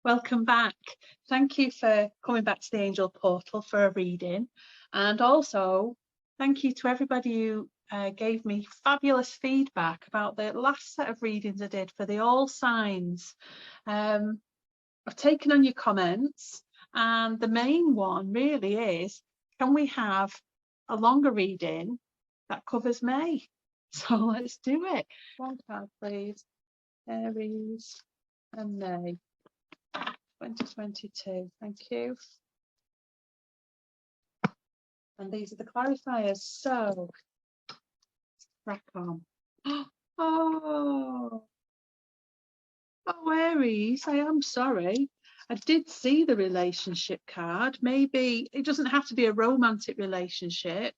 Welcome back. Thank you for coming back to the Angel Portal for a reading. And also, thank you to everybody who gave me fabulous feedback about the last set of readings I did for the all signs. I've taken on your comments, and the main one really is, can we have a longer reading that covers May? So let's do it. One card, please. Aries and May 2022. Thank you. And these are the clarifiers. So, crack on. Oh, Aries, I am sorry. I did see the relationship card. Maybe it doesn't have to be a romantic relationship.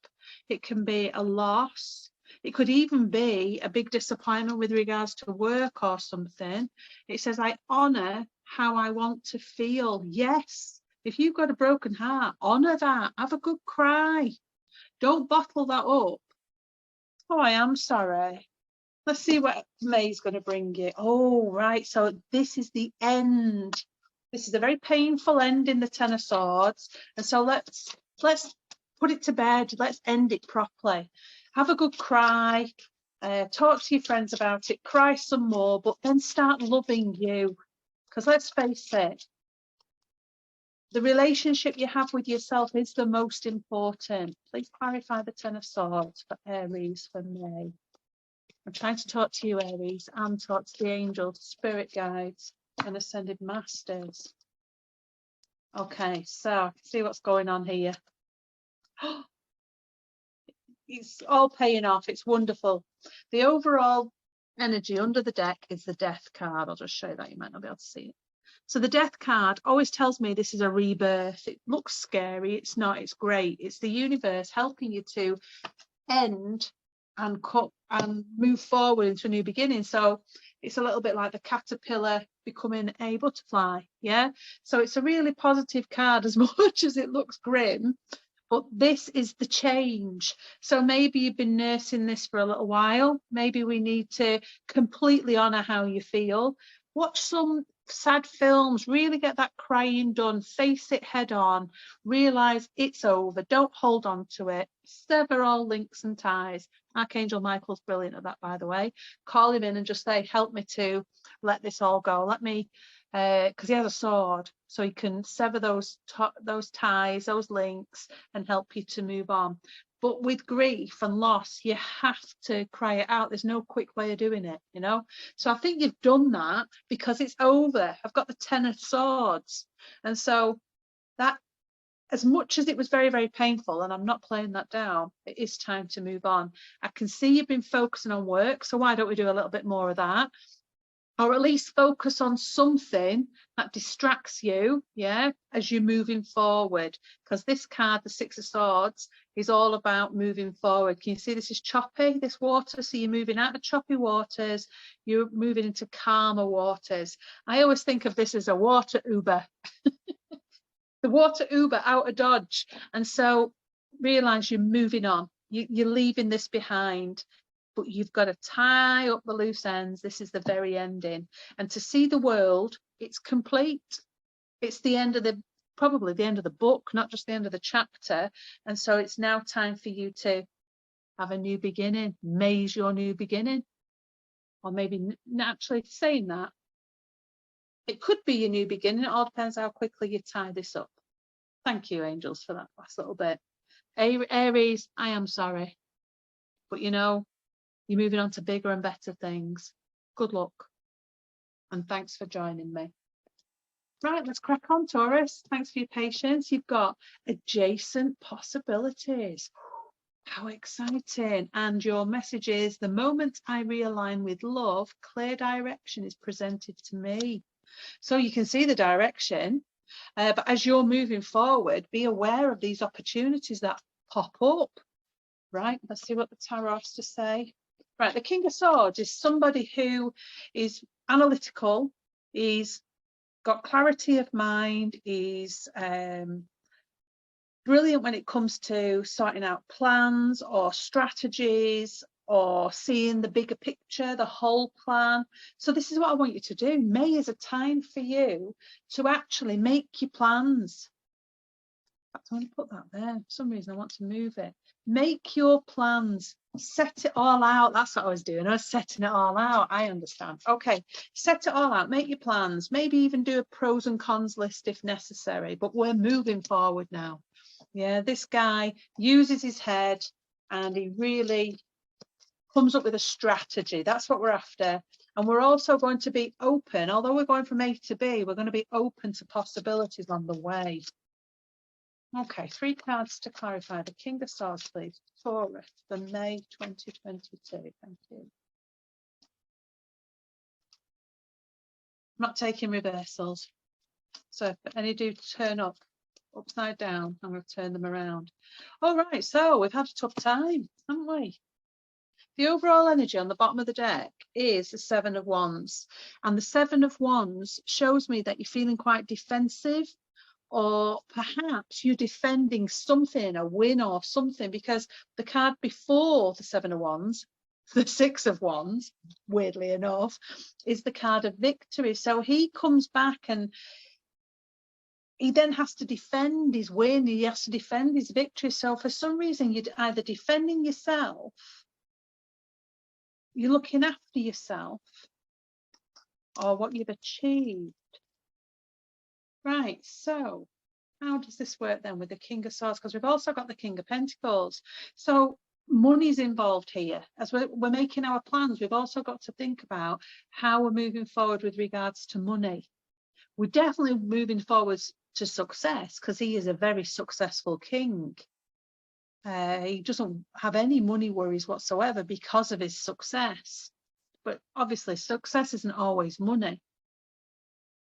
It can be a loss. It could even be a big disappointment with regards to work or something. It says, I honour how I want to feel. Yes, if you've got a broken heart, honour that. Have a good cry. Don't bottle that up. Oh, I am sorry. Let's see what May's going to bring you. Oh, right. So this is the end. This is a very painful end in the Ten of Swords. And so let's put it to bed. Let's end it properly. Have a good cry. Talk to your friends about it. Cry some more, but then start loving you. Because let's face it, the relationship you have with yourself is the most important. Please clarify the Ten of Swords for Aries for May. I'm trying to talk to you, Aries, and talk to the angels, spirit guides, and ascended masters. Okay, so see what's going on here. It's all paying off. It's wonderful. The overall energy under the deck is the Death card. I'll just show you that. You might not be able to see it. So the Death card always tells me this is a rebirth. It looks scary. It's not. It's great. It's the universe helping you to end and cut and move forward into a new beginning. So it's a little bit like the caterpillar becoming a butterfly. Yeah, so it's a really positive card as much as it looks grim, but this is the change. So maybe you've been nursing this for a little while. Maybe we need to completely honor how you feel. Watch some sad films, really get that crying done, face it head on, realize it's over, don't hold on to it, sever all links and ties. Archangel Michael's brilliant at that, by the way. Call him in and just say, help me to let this all go, let me, because he has a sword, so he can sever those ties, those links, and help you to move on. But with grief and loss, you have to cry it out. There's no quick way of doing it, you know. So I think you've done that because it's over. I've got the Ten of Swords. And so that, as much as it was very, very painful, and I'm not playing that down, it is time to move on. I can see you've been focusing on work. So why don't we do a little bit more of that? Or at least focus on something that distracts you, yeah, as you're moving forward. Because this card, the Six of Swords, is all about moving forward. Can you see this is choppy, this water? So you're moving out of choppy waters, you're moving into calmer waters. I always think of this as a water Uber. The water Uber out of Dodge. And so realize you're moving on. You're leaving this behind. But you've got to tie up the loose ends. This is the very ending. And to see the world, it's complete. It's the end of probably the end of the book, not just the end of the chapter. And so it's now time for you to have a new beginning. May's your new beginning. Or maybe naturally saying that. It could be your new beginning. It all depends how quickly you tie this up. Thank you, angels, for that last little bit. Aries, I am sorry. But you know, you're moving on to bigger and better things. Good luck. And thanks for joining me. Right, let's crack on, Taurus. Thanks for your patience. You've got adjacent possibilities. How exciting. And your message is, the moment I realign with love, clear direction is presented to me. So you can see the direction, but as you're moving forward, be aware of these opportunities that pop up. Right, let's see what the tarot has to say. Right, the King of Swords is somebody who is analytical, he's got clarity of mind, he's brilliant when it comes to sorting out plans or strategies or seeing the bigger picture, the whole plan. So this is what I want you to do. May is a time for you to actually make your plans. In fact, I'm going to put that there. For some reason, I want to move it. Make your plans. Set it all out. That's what I was doing. I was setting it all out. I understand. Okay, set it all out. Make your plans. Maybe even do a pros and cons list if necessary. But we're moving forward now. Yeah, this guy uses his head and he really comes up with a strategy. That's what we're after. And we're also going to be open. Although we're going from A to B, we're going to be open to possibilities on the way. Okay, 3 cards to clarify. The King of Swords, please. Taurus for May 2022. Thank you. I'm not taking reversals. So if any do turn up upside down, I'm going to turn them around. All right, so we've had a tough time, haven't we? The overall energy on the bottom of the deck is the 7 of Wands. And the 7 of Wands shows me that you're feeling quite defensive, or perhaps you're defending something, a win or something, because the card before the 7 of Wands, the 6 of Wands, weirdly enough, is the card of victory. So he comes back and he then has to defend his win, he has to defend his victory. So for some reason, you're either defending yourself, you're looking after yourself, or what you've achieved. Right, so how does this work then with the King of Swords? Because we've also got the King of Pentacles. So money's involved here. As we're making our plans, we've also got to think about how we're moving forward with regards to money. We're definitely moving forwards to success because he is a very successful king. He doesn't have any money worries whatsoever because of his success. But obviously, success isn't always money.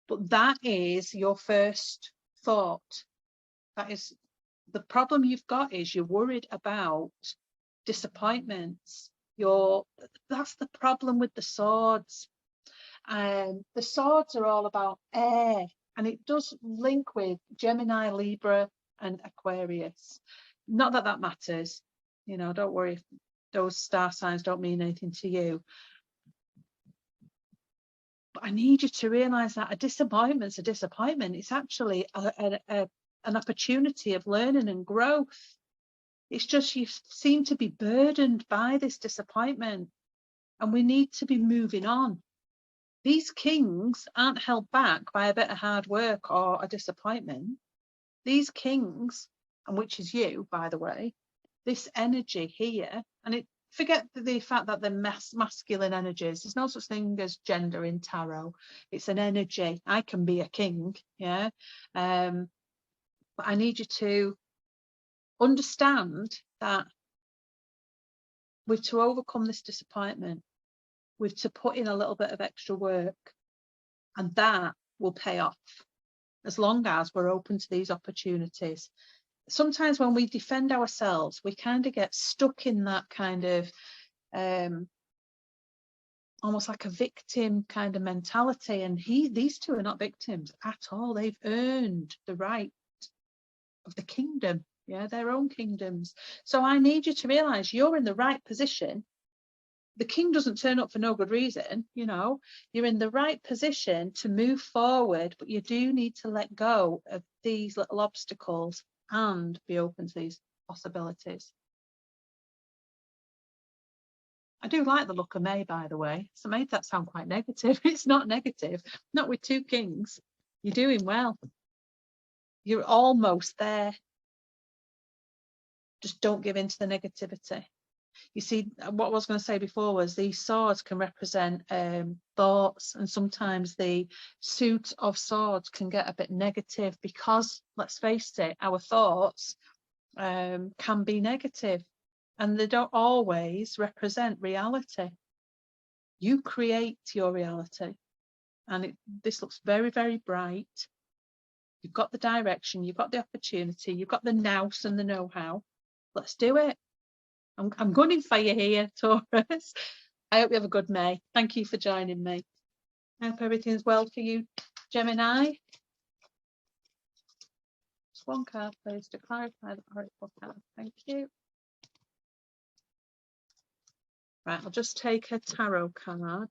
But that is your first thought. That is the problem you've got, is you're worried about disappointments. That's the problem with the swords. The swords are all about air, and it does link with Gemini, Libra, and Aquarius. Not that that matters, you know, don't worry if those star signs don't mean anything to you. But I need you to realize that a disappointment's a disappointment. It's actually an opportunity of learning and growth. It's just you seem to be burdened by this disappointment, and we need to be moving on. These kings aren't held back by a bit of hard work or a disappointment. These kings, and which is you, by the way, this energy here, and forget the fact that they're masculine energies. There's no such thing as gender in tarot. It's an energy. I can be a king, yeah. But I need you to understand that we've to overcome this disappointment. We've to put in a little bit of extra work, and that will pay off as long as we're open to these opportunities. Sometimes when we defend ourselves, we kind of get stuck in that kind of almost like a victim kind of mentality. And these two are not victims at all. They've earned the right of the kingdom, yeah, their own kingdoms. So I need you to realize you're in the right position. The king doesn't turn up for no good reason, you know. You're in the right position to move forward, but you do need to let go of these little obstacles and be open to these possibilities. I do like the look of May, by the way. So made that sound quite negative. It's not negative, not with 2 kings. You're doing well. You're almost there. Just don't give in to the negativity. You see, what I was going to say before was these swords can represent thoughts, and sometimes the suit of swords can get a bit negative because, let's face it, our thoughts can be negative, and they don't always represent reality. You create your reality, and this looks very, very bright. You've got the direction, you've got the opportunity, you've got the nous and the know-how. Let's do it. I'm gunning for you here, Taurus. I hope you have a good May. Thank you for joining me. I hope everything's well for you, Gemini. Just 1 card, please, to clarify the oracle card. Thank you. Right, I'll just take a tarot card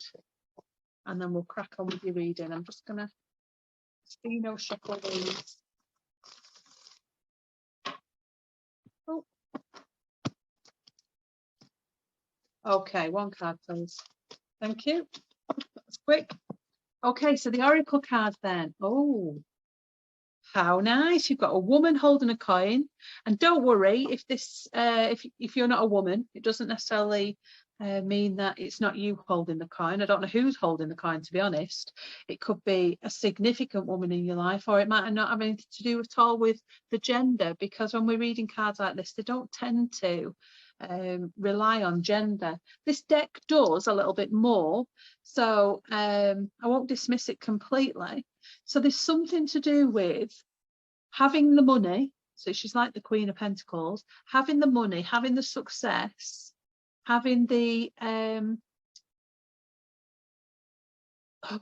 and then we'll crack on with your reading. I'm just going to shuffle these. Oh. Okay, one card, please. Thank you. That's quick. Okay, so the oracle card then. Oh, how nice. You've got a woman holding a coin. And don't worry if this, if you're not a woman, it doesn't necessarily mean that it's not you holding the coin. I don't know who's holding the coin, to be honest. It could be a significant woman in your life, or it might not have anything to do at all with the gender, because when we're reading cards like this, they don't tend to rely on gender. This deck does a little bit more, so I won't dismiss it completely. So there's something to do with having the money. So she's like the Queen of Pentacles, having the money, having the success, having the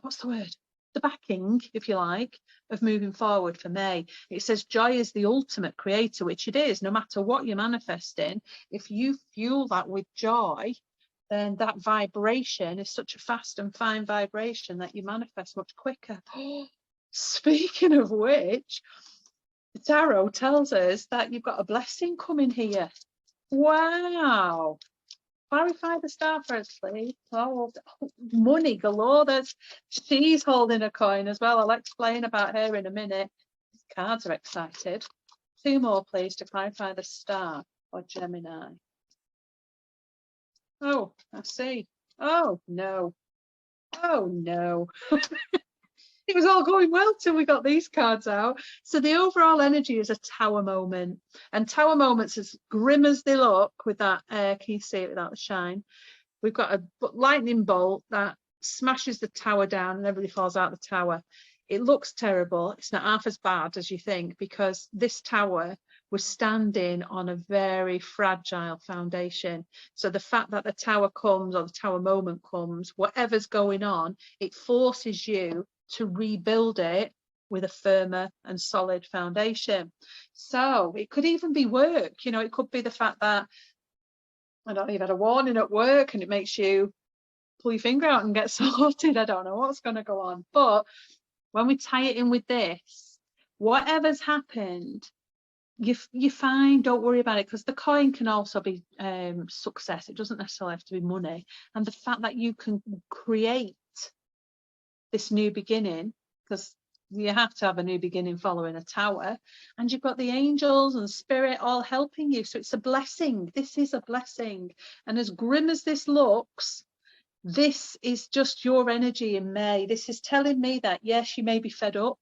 what's the word? The backing, if you like, of moving forward for May. It says joy is the ultimate creator, which it is. No matter what you're manifesting, if you fuel that with joy, then that vibration is such a fast and fine vibration that you manifest much quicker. Speaking of which, the tarot tells us that you've got a blessing coming here. Wow. Clarify the star for us, please. Oh, money galore. She's holding a coin as well. I'll explain about her in a minute. These cards are excited. 2 more, please, to clarify the star for Gemini. Oh, I see. Oh, no. Oh, no. It was all going well till we got these cards out. So the overall energy is a tower moment. And tower moments, as grim as they look with that, can you see it without the shine? We've got a lightning bolt that smashes the tower down and everybody falls out the tower. It looks terrible. It's not half as bad as you think, because this tower was standing on a very fragile foundation. So the fact that the tower comes, or the tower moment comes, whatever's going on, it forces you to rebuild it with a firmer and solid foundation. So it could even be work. You know, it could be the fact that, I don't know, you've had a warning at work and it makes you pull your finger out and get sorted. I don't know what's going to go on. But when we tie it in with this, whatever's happened, you're fine. Don't worry about it, because the coin can also be success. It doesn't necessarily have to be money. And the fact that you can create this new beginning, because you have to have a new beginning following a tower, and you've got the angels and spirit all helping you, so it's a blessing. This is a blessing. And as grim as this looks, this is just your energy in May. This is telling me that yes, you may be fed up,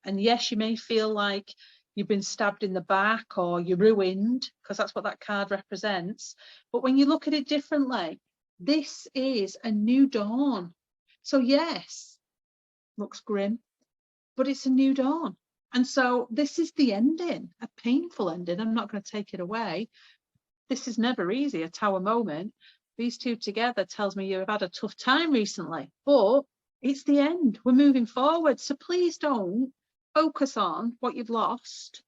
and yes, you may feel like you've been stabbed in the back or you're ruined, because that's what that card represents. But when you look at it differently, this is a new dawn. So yes, looks grim, but it's a new dawn. And so this is the ending, a painful ending. I'm not going to take it away. This is never easy, a tower moment. These two together tells me you've had a tough time recently, but it's the end. We're moving forward. So please don't focus on what you've lost.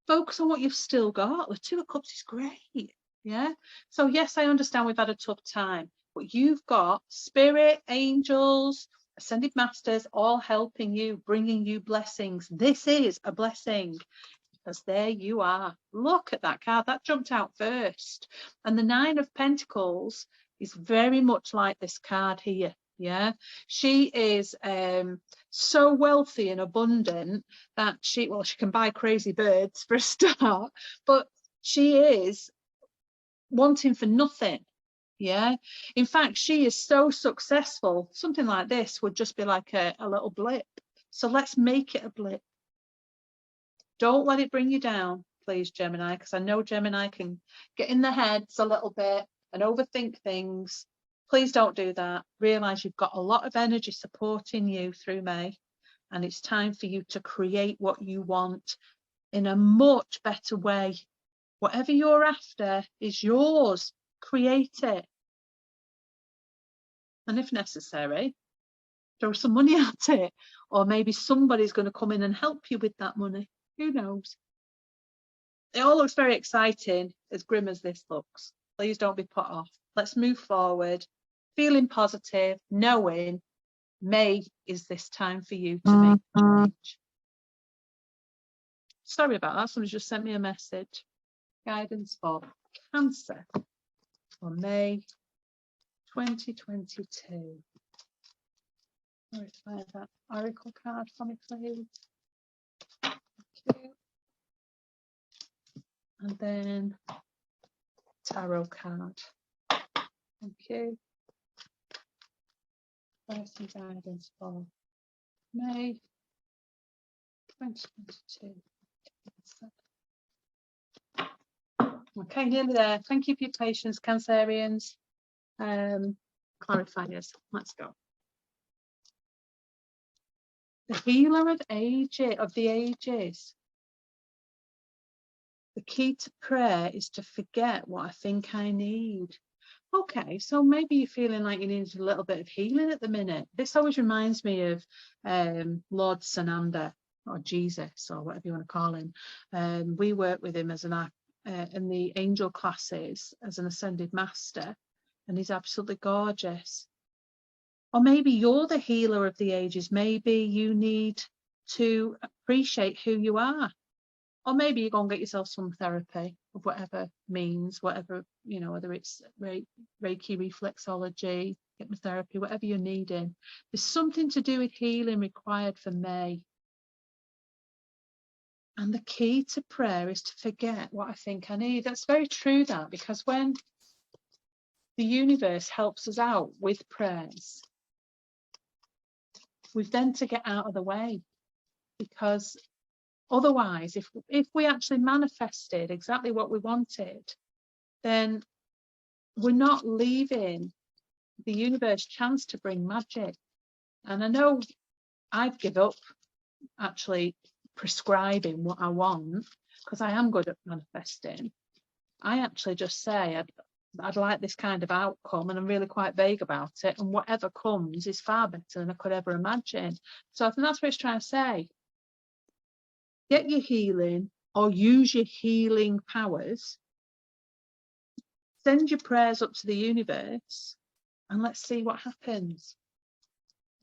Focus on what you've still got. The 2 of Cups is great. Yeah. So yes, I understand we've had a tough time, but you've got spirit, angels, ascended masters all helping you, bringing you blessings. This is a blessing, because there you are. Look at that card that jumped out first. And the 9 of Pentacles is very much like this card here. Yeah, she is so wealthy and abundant that she can buy crazy birds for a start, but she is wanting for nothing. Yeah, in fact, she is so successful, something like this would just be like a little blip. So let's make it a blip. Don't let it bring you down, please, Gemini, because I know Gemini can get in their heads a little bit and overthink things. Please don't do that. Realize you've got a lot of energy supporting you through May, and it's time for you to create what you want in a much better way. Whatever you're after is yours. Create it. And if necessary, throw some money at it, or maybe somebody's going to come in and help you with that money. Who knows? It all looks very exciting, as grim as this looks. Please don't be put off. Let's move forward, feeling positive, knowing May is this time for you to make a change. Sorry about that. Someone just sent me a message. Guidance for Cancer for May 2022. Find that oracle card for me, please. Thank you. And then tarot card. Thank you. First guidance for May 2022. Okay, nearly there. Thank you for your patience, Cancerians. Clarifiers. Let's go. The healer of the ages. The key to prayer is to forget what I think I need. Okay, so maybe you're feeling like you need a little bit of healing at the minute. This always reminds me of Lord Sananda, or Jesus, or whatever you want to call him. We work with him as in the angel classes as an ascended master, and he's absolutely gorgeous. Or maybe you're the healer of the ages. Maybe you need to appreciate who you are. Or maybe you're going to get yourself some therapy of whatever means, whatever, you know, whether it's Reiki, reflexology, hypnotherapy, whatever you're needing. There's something to do with healing required for May. And the key to prayer is to forget what I think I need. That's very true, that, because when the universe helps us out with prayers, we've then to get out of the way, because otherwise, if we actually manifested exactly what we wanted, then we're not leaving the universe chance to bring magic. And I know I'd give up actually prescribing what I want, because I am good at manifesting. I actually just say I'd like this kind of outcome, and I'm really quite vague about it, and whatever comes is far better than I could ever imagine. So I think that's what it's trying to say. Get your healing, or use your healing powers. Send your prayers up to the universe, and let's see what happens.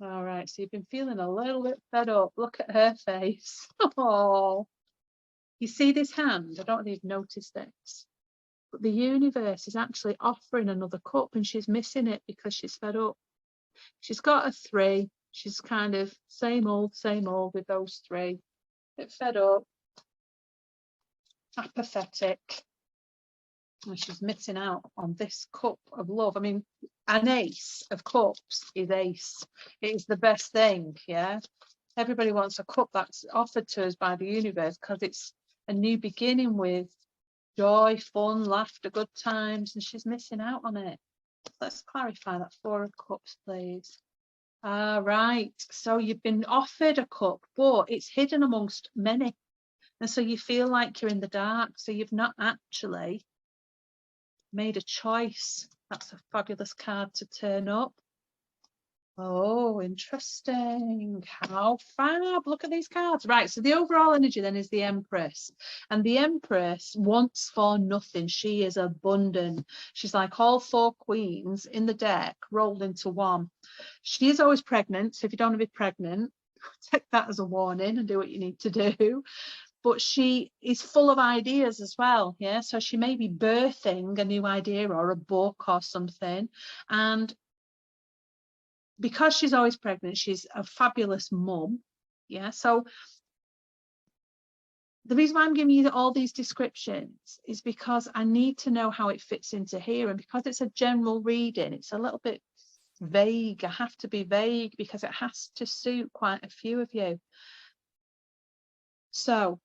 All right, so you've been feeling a little bit fed up. Look at her face. Oh, you see this hand? I don't know if you've noticed this, but the universe is actually offering another cup, and she's missing it because she's fed up. She's got a 3. She's kind of same old with those 3. Bit fed up, apathetic, and she's missing out on this cup of love. I mean, an ace of cups is ace. It is the best thing, yeah? Everybody wants a cup that's offered to us by the universe, because it's a new beginning with joy, fun, laughter, good times, and she's missing out on it. Let's clarify that 4 of cups, please. Right, so you've been offered a cup, but it's hidden amongst many, and so you feel like you're in the dark, so you've not actually made a choice. That's a fabulous card to turn up. Oh, interesting. How fab. Look at these cards. Right, so the overall energy then is the Empress. And the Empress wants for nothing. She is abundant. She's like all 4 queens in the deck rolled into one. She is always pregnant. So if you don't want to be pregnant, take that as a warning and do what you need to do. But she is full of ideas as well. Yeah, so she may be birthing a new idea or a book or something. And because she's always pregnant, she's a fabulous mum. Yeah, so the reason why I'm giving you all these descriptions is because I need to know how it fits into here. And because it's a general reading, it's a little bit vague. I have to be vague because it has to suit quite a few of you. So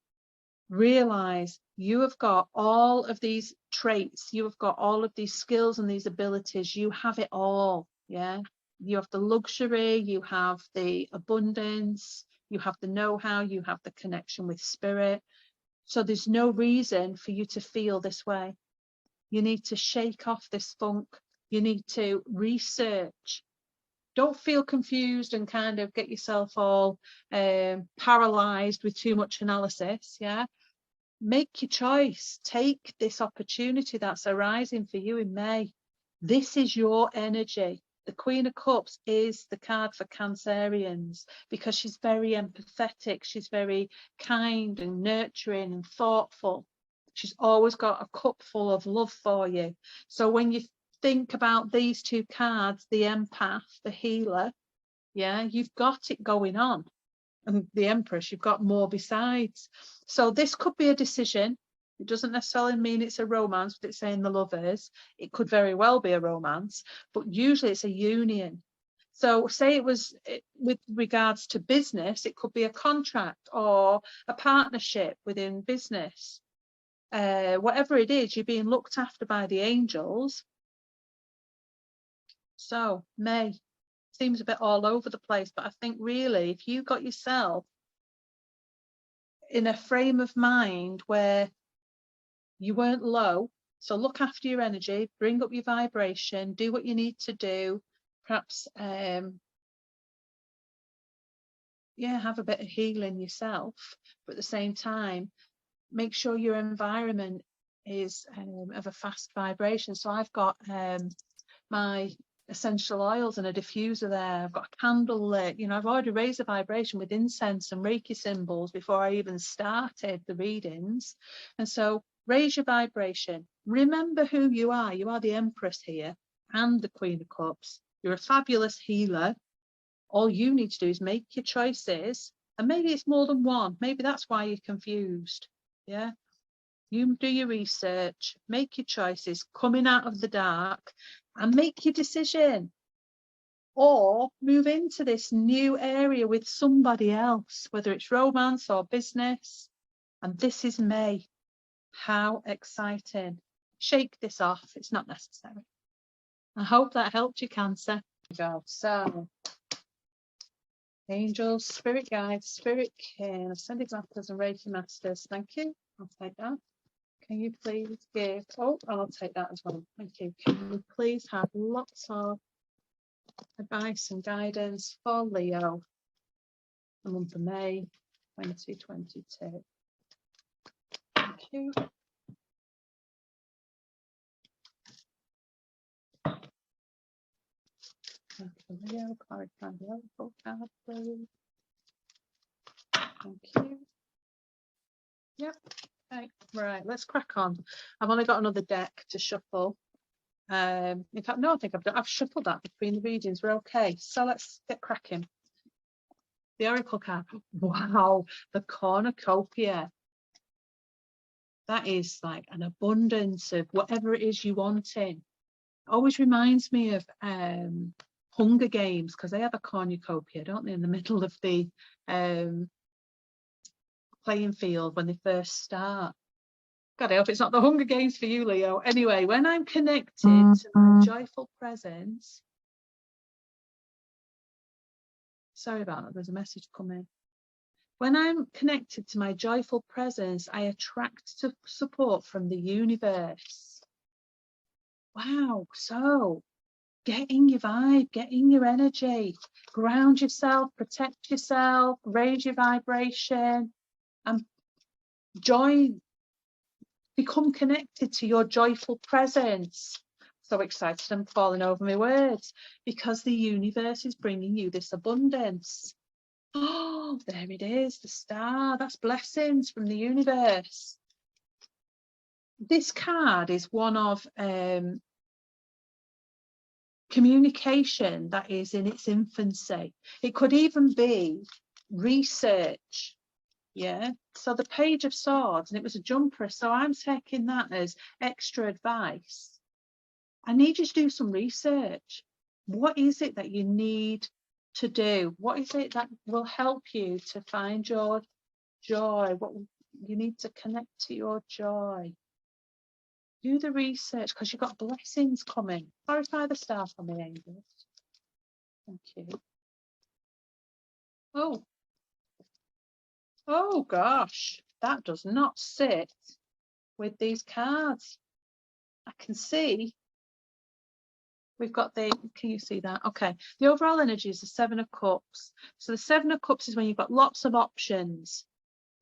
realize you have got all of these traits. You have got all of these skills and these abilities. You have it all. Yeah. You have the luxury, you have the abundance, you have the know-how, you have the connection with spirit. So there's no reason for you to feel this way. You need to shake off this funk. You need to research. Don't feel confused and kind of get yourself all paralyzed with too much analysis. Yeah. Make your choice. Take this opportunity that's arising for you in May. This is your energy. The Queen of Cups is the card for Cancerians because she's very empathetic. She's very kind and nurturing and thoughtful. She's always got a cup full of love for you. So when you think about these two cards, the empath, the healer, yeah, you've got it going on. And the Empress, you've got more besides. So this could be a decision. It doesn't necessarily mean it's a romance, but it's saying the lovers. It could very well be a romance, but usually it's a union. So say it was with regards to business, it could be a contract or a partnership within business. Whatever it is, you're being looked after by the angels. So May seems a bit all over the place, but I think really if you got yourself in a frame of mind where you weren't low, so look after your energy, bring up your vibration, do what you need to do, perhaps yeah, have a bit of healing yourself, but at the same time make sure your environment is of a fast vibration. So I've got my essential oils and a diffuser there. I've got a candle lit. You know, I've already raised the vibration with incense and Reiki symbols before I even started the readings. And so raise your vibration. Remember who you are. You are the Empress here and the Queen of Cups. You're a fabulous healer. All you need to do is make your choices. And maybe it's more than one. Maybe that's why you're confused. Yeah. You do your research, make your choices, coming out of the dark, and make your decision. Or move into this new area with somebody else, whether it's romance or business. And this is May. How exciting. Shake this off. It's not necessary. I hope that helped you, Cancer. Go. So, angels, spirit guides, spirit king, ascended masters and Reiki masters. Thank you. I'll take that. Can you please give, oh, I'll take that as well. Thank you. Can you please have lots of advice and guidance for Leo, the month of May 2022? Thank you. Leo, clarify the oracle card, please. Thank you. Yep. Okay, right, let's crack on. I've only got another deck to shuffle. In fact, no, I think I've shuffled that between the readings. We're okay. So let's get cracking. The oracle card. Wow, the cornucopia. That is like an abundance of whatever it is you want in. Always reminds me of Hunger Games, because they have a cornucopia, don't they, in the middle of the playing field when they first start. God, I hope it's not the Hunger Games for you, Leo. Anyway, when I'm connected to my joyful presence, sorry about that, there's a message coming. When I'm connected to my joyful presence, I attract support from the universe. Wow, so get in your vibe, get in your energy, ground yourself, protect yourself, raise your vibration, and become connected to your joyful presence. So excited, I'm falling over my words, because the universe is bringing you this abundance. Oh, there it is, the star. That's blessings from the universe. This card is one of communication that is in its infancy. It could even be research. Yeah, so the Page of Swords, and it was a jumper, so I'm taking that as extra advice. I need you to do some research. What is it that you need to do? What is it that will help you to find your joy? What you need to connect to your joy? Do the research, because you've got blessings coming. Clarify the star for me, angels. Thank you. Oh gosh, that does not sit with these cards. I can see we've got the, can you see that? Okay, the overall energy is the Seven of Cups. So the Seven of Cups is when you've got lots of options,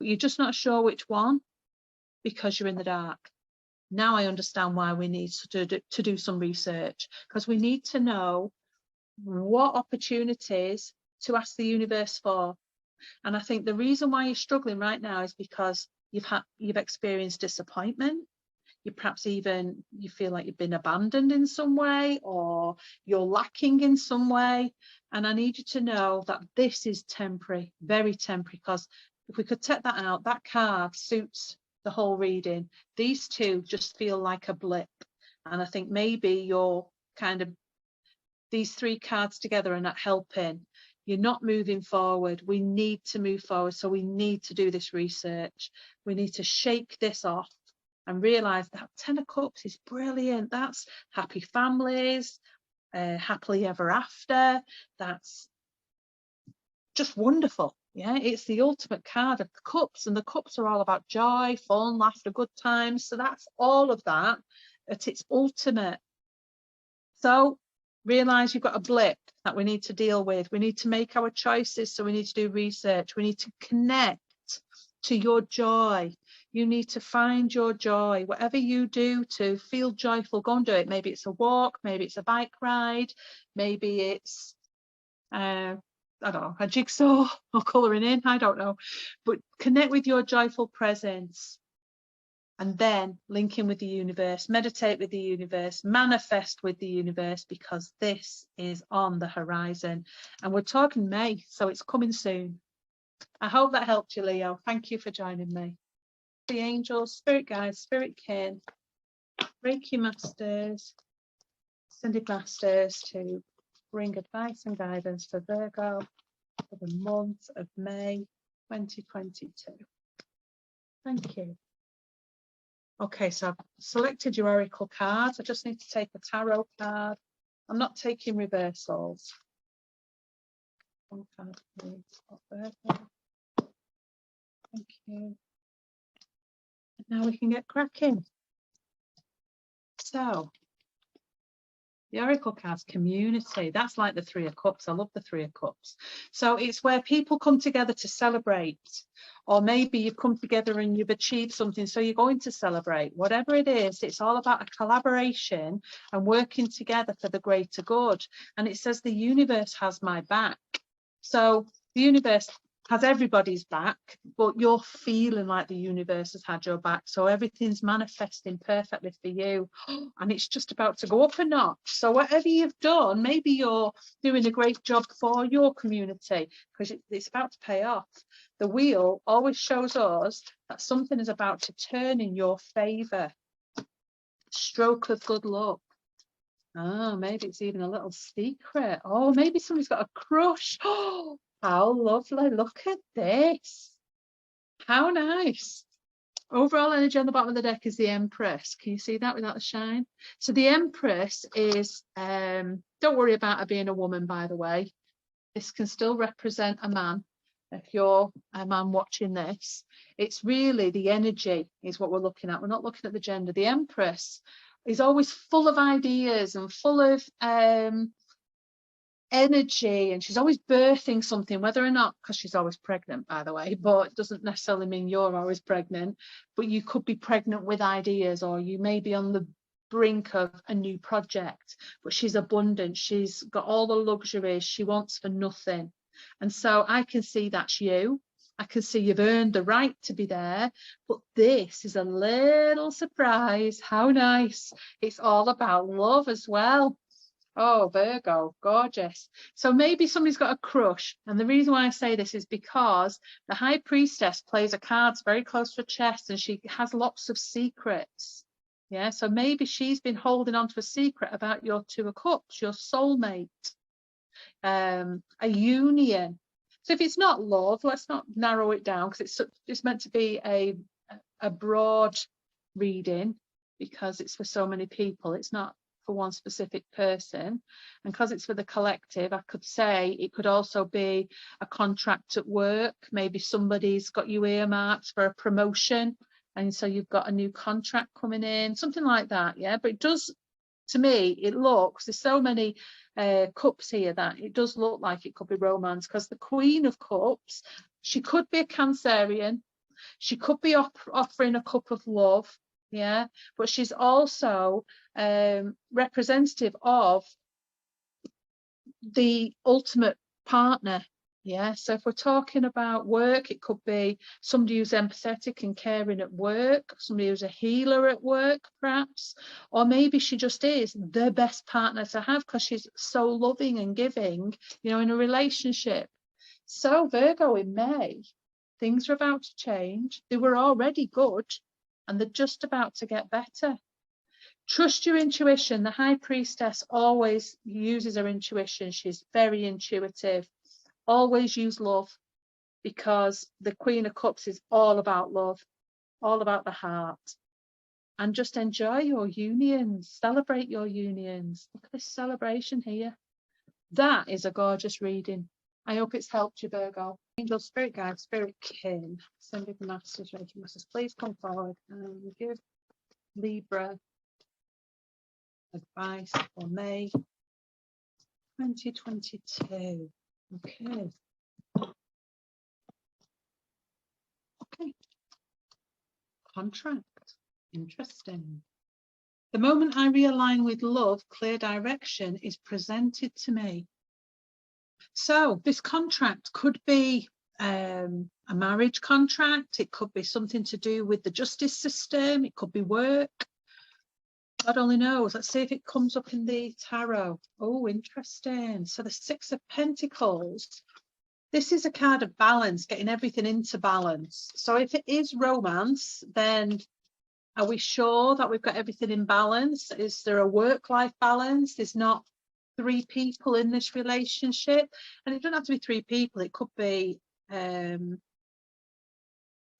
but you're just not sure which one because you're in the dark. Now I understand why we need to do some research, because we need to know what opportunities to ask the universe for. And I think the reason why you're struggling right now is because you've experienced disappointment. You perhaps even you feel like you've been abandoned in some way, or you're lacking in some way. And I need you to know that this is temporary, very temporary, because if we could take that out, that card suits the whole reading. These two just feel like a blip. And I think maybe you're kind of, these three cards together are not helping. You're not moving forward. We need to move forward. So we need to do this research. We need to shake this off and realize that 10 of Cups is brilliant. That's happy families, happily ever after. That's just wonderful. Yeah, it's the ultimate card of the Cups, and the Cups are all about joy, fun, laughter, good times. So that's all of that at its ultimate. So realize you've got a blip that we need to deal with. We need to make our choices. So we need to do research. We need to connect to your joy. You need to find your joy. Whatever you do to feel joyful, go and do it. Maybe it's a walk, maybe it's a bike ride, maybe it's I don't know, a jigsaw or colouring in, I don't know. But connect with your joyful presence, and then link in with the universe, meditate with the universe, manifest with the universe, because this is on the horizon. And we're talking May, so it's coming soon. I hope that helped you, Leo. Thank you for joining me. The angels, spirit guides, spirit kin, Reiki masters, ascended masters to bring advice and guidance for Virgo for the month of May 2022. Thank you. Okay, so I've selected your oracle cards. I just need to take a tarot card. I'm not taking reversals. One card, please. Virgo. Thank you. And now we can get cracking. So, the oracle cards, community. That's like the Three of Cups. I love the Three of Cups. So it's where people come together to celebrate, or maybe you've come together and you've achieved something, so you're going to celebrate. Whatever it is, it's all about a collaboration and working together for the greater good. And it says the universe has my back. So the universe has everybody's back, but you're feeling like the universe has had your back. So everything's manifesting perfectly for you, and it's just about to go up a notch. So whatever you've done, maybe you're doing a great job for your community, because it's about to pay off. The wheel always shows us that something is about to turn in your favor. Stroke of good luck. Oh, maybe it's even a little secret. Oh, maybe somebody's got a crush. Oh, how lovely. Look at this. How nice. Overall energy on the bottom of the deck is the Empress. Can you see that without the shine? So the Empress is, don't worry about her being a woman, by the way. This can still represent a man. If you're a man watching this, it's really the energy is what we're looking at. We're not looking at the gender. The Empress is always full of ideas and full of energy, and she's always birthing something, whether or not, because she's always pregnant, by the way, but it doesn't necessarily mean you're always pregnant, but you could be pregnant with ideas, or you may be on the brink of a new project. But she's abundant, she's got all the luxuries, she wants for nothing. And so I can see that's you. I can see you've earned the right to be there, but this is a little surprise. How nice. It's all about love as well. Oh, Virgo, gorgeous. So maybe somebody's got a crush. And the reason why I say this is because the High Priestess plays her cards very close to her chest, and she has lots of secrets. Yeah, so maybe she's been holding on to a secret about your Two of Cups, your soulmate, a union. So if it's not love, let's not narrow it down, because it's meant to be a broad reading, because it's for so many people. It's not for one specific person, and because it's for the collective, I could say it could also be a contract at work. Maybe somebody's got you earmarked for a promotion, and so you've got a new contract coming in, something like that. Yeah, but it does, to me, it looks, there's so many cups here that it does look like it could be romance, because the Queen of Cups, she could be a Cancerian, she could be offering a cup of love. yeah, but she's also representative of the ultimate partner. Yeah, so if we're talking about work, it could be somebody who's empathetic and caring at work, somebody who's a healer at work, perhaps, or maybe she just is the best partner to have because she's so loving and giving, you know, in a relationship. So Virgo, in May, things are about to change. They were already good and they're just about to get better. Trust your intuition. The High Priestess always uses her intuition. She's very intuitive. Always use love, because the Queen of Cups is all about love, all about the heart. And just enjoy your unions. Celebrate your unions. Look at this celebration here. That is a gorgeous reading. I hope it's helped you, Virgo. Angel, Spirit Guide, Spirit King, Sending Masters, Reiki Masters, please come forward and give Libra advice for May 2022. Okay. Okay. Contract. Interesting. The moment I realign with love, clear direction is presented to me. So this contract could be a marriage contract. It could be something to do with the justice system. It could be work. God only knows. Let's see if it comes up in the tarot. Oh, interesting. So the Six of Pentacles. This is a card of balance, getting everything into balance. So if it is romance, then are we sure that we've got everything in balance? Is there a work-life balance? There's not three people in this relationship. And it doesn't have to be three people. It could be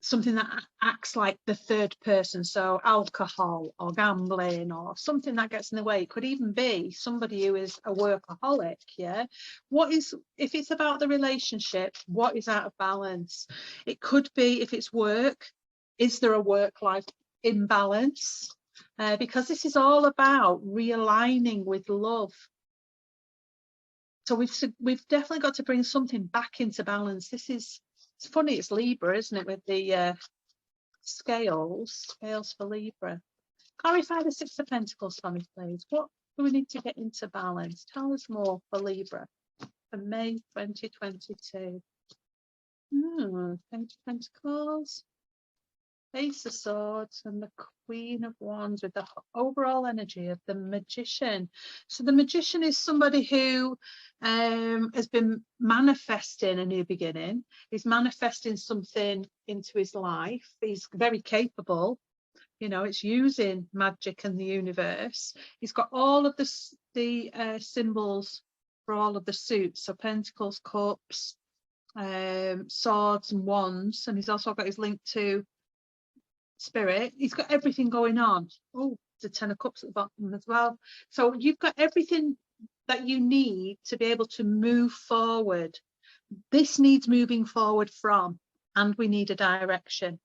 something that acts like the third person, so alcohol or gambling or something that gets in the way. It could even be somebody who is a workaholic. Yeah, what is, if it's about the relationship, what is out of balance? It could be, if it's work, is there a work-life imbalance? Because this is all about realigning with love. So we've definitely got to bring something back into balance. This is, it's funny, it's Libra, isn't it, with the scales for Libra. Clarify the Six of Pentacles for me, please. What do we need to get into balance? Tell us more for Libra for May 2022. Page of Pentacles, Ace of Swords, and the Queen of Wands, with the overall energy of the Magician. So the Magician is somebody who has been manifesting a new beginning. He's manifesting something into his life. He's very capable. You know, it's using magic and the universe. He's got all of the symbols for all of the suits. So Pentacles, Cups, Swords and Wands. And he's also got his link to Spirit. He's got everything going on. Oh, the Ten of Cups at the bottom as well. So you've got everything that you need to be able to move forward. This needs moving forward from, and we need a direction.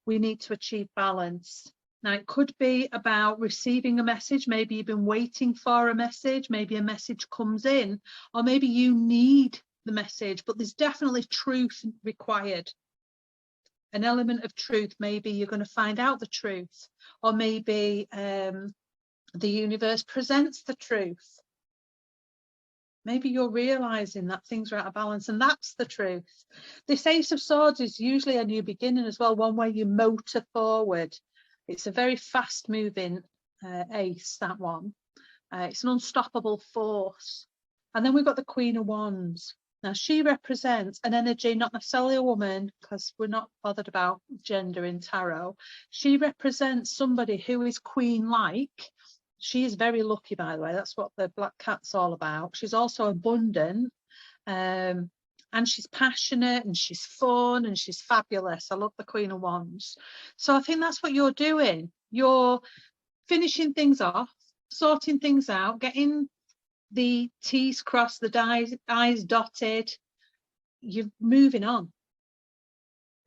We need to achieve balance. Now, it could be about receiving a message. Maybe you've been waiting for a message. Maybe a message comes in, or maybe you need the message, but there's definitely truth required. An element of truth. Maybe you're going to find out the truth, or maybe the universe presents the truth. Maybe you're realizing that things are out of balance, and that's the truth. This Ace of Swords is usually a new beginning as well, one where you motor forward. It's a very fast moving ace, that one. It's an unstoppable force. And then we've got the Queen of Wands. Now, she represents an energy, not necessarily a woman, because we're not bothered about gender in tarot. She represents somebody who is queen-like. She is very lucky, by the way. That's what the black cat's all about. She's also abundant, and she's passionate, and she's fun, and she's fabulous. I love the Queen of Wands. So I think that's what you're doing. You're finishing things off, sorting things out, getting the T's crossed, the I's dotted. You're moving on.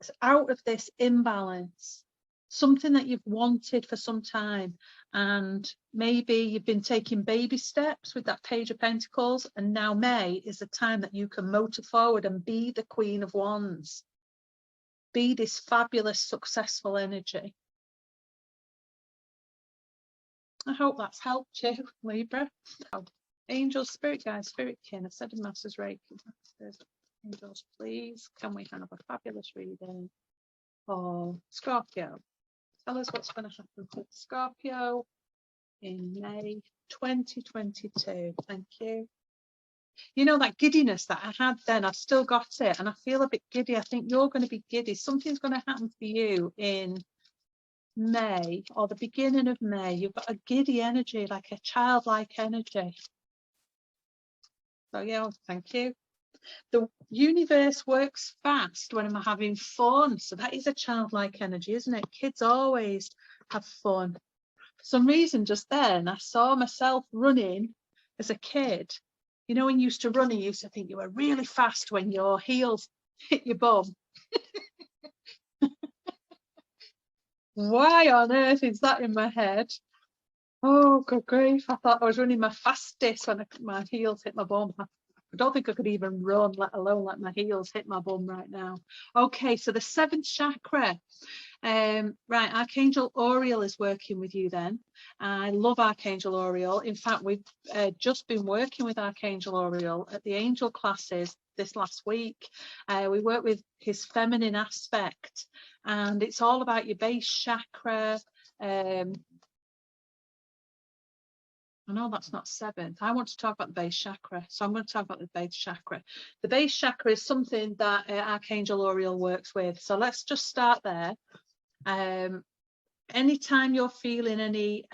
It's out of this imbalance, something that you've wanted for some time, and maybe you've been taking baby steps with that Page of Pentacles, and now May is the time that you can motor forward and be the Queen of Wands. Be this fabulous, successful energy. I hope that's helped you, Libra. Oh, angels, spirit guides, spirit kin, ascended masters, Reiki, angels, please, can we have a fabulous reading for Scorpio? Tell us what's going to happen with Scorpio in May 2022. Thank you. You know, that giddiness that I had then, I've still got it, and I feel a bit giddy. I think you're going to be giddy. Something's going to happen for you in May or the beginning of May. You've got a giddy energy, like a childlike energy. So yeah, thank you. The universe works fast when I'm having fun. So that is a childlike energy, isn't it? Kids always have fun. For some reason, just then, I saw myself running as a kid. You know, when you used to run, you used to think you were really fast when your heels hit your bum. Why on earth is that in my head? Oh, good grief. I thought I was running my fastest when my heels hit my bum. I don't think I could even run, let alone let my heels hit my bum right now. Okay, so the 7th chakra. Right, Archangel Oriel is working with you then. I love Archangel Oriel. In fact, we've just been working with Archangel Oriel at the angel classes this last week. We work with his feminine aspect, and it's all about your base chakra. I know that's not 7th. I want to talk about the base chakra, so I'm going to talk about the base chakra. The base chakra is something that Archangel Oriel works with. So let's just start there. Anytime you're feeling any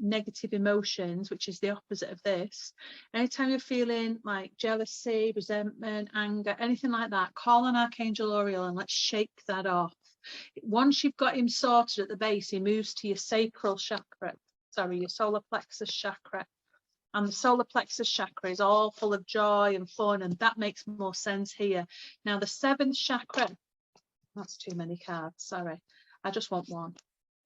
negative emotions, which is the opposite of this, anytime you're feeling like jealousy, resentment, anger, anything like that, call on Archangel Oriel and let's shake that off. Once you've got him sorted at the base, he moves to your sacral chakra. Sorry, your solar plexus chakra. And the solar plexus chakra is all full of joy and fun, and that makes more sense here. Now, the 7th chakra, that's too many cards, sorry. I just want one.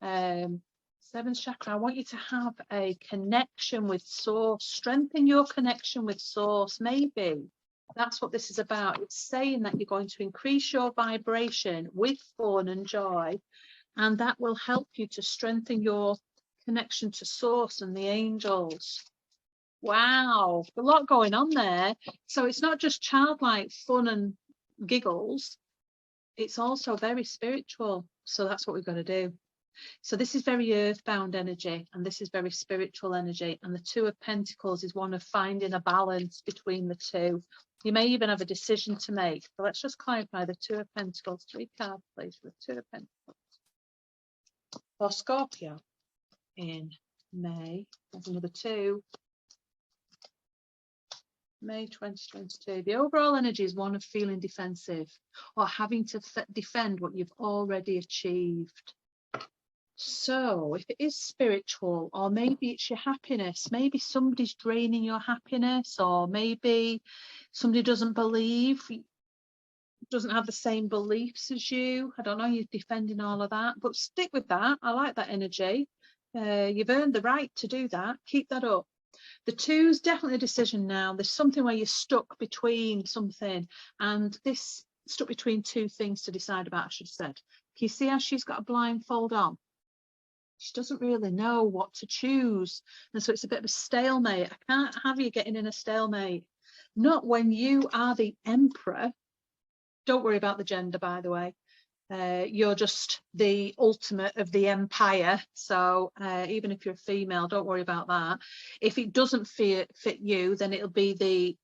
7th chakra, I want you to have a connection with source. Strengthen your connection with source, maybe. That's what this is about. It's saying that you're going to increase your vibration with fun and joy, and that will help you to strengthen your connection to source and the angels. Wow, a lot going on there. So it's not just childlike fun and giggles, it's also very spiritual. So that's what we've got to do. So this is very earthbound energy, and this is very spiritual energy, and the 2 of Pentacles is one of finding a balance between the two. You may even have a decision to make. So let's just clarify the 2 of Pentacles. 3 cards, please, for the 2 of Pentacles for Scorpio in May. There's another 2. May 2022. The overall energy is one of feeling defensive or having to defend what you've already achieved. So if it is spiritual, or maybe it's your happiness, maybe somebody's draining your happiness, or maybe somebody doesn't have the same beliefs as you. I don't know, you're defending all of that, but stick with that. I like that energy. You've earned the right to do that. Keep that up. The 2 is definitely a decision now. There's something where you're stuck between something, and this stuck between 2 things to decide about, I should have said. Can you see how she's got a blindfold on? She doesn't really know what to choose, and so it's a bit of a stalemate. I can't have you getting in a stalemate. Not when you are the emperor. Don't worry about the gender, by the way. You're just the ultimate of the empire. So even if you're a female, don't worry about that. If it doesn't fit you, then it'll be the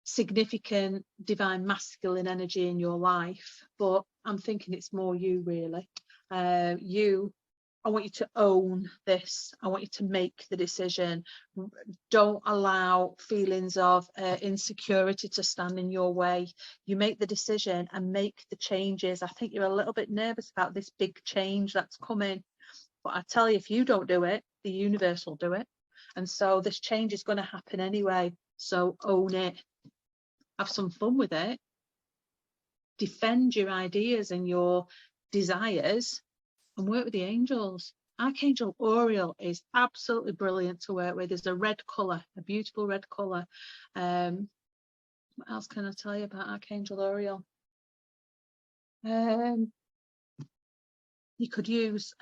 significant divine masculine energy in your life. But I'm thinking it's more you, really. I want you to own this. I want you to make the decision. Don't allow feelings of insecurity to stand in your way. You make the decision and make the changes. I think you're a little bit nervous about this big change that's coming. But I tell you, if you don't do it, the universe will do it. And so this change is going to happen anyway. So own it. Have some fun with it. Defend your ideas and your desires, and work with the angels. Archangel Oriel is absolutely brilliant to work with. There's a red colour, a beautiful red colour. What else can I tell you about Archangel Oriel? You could use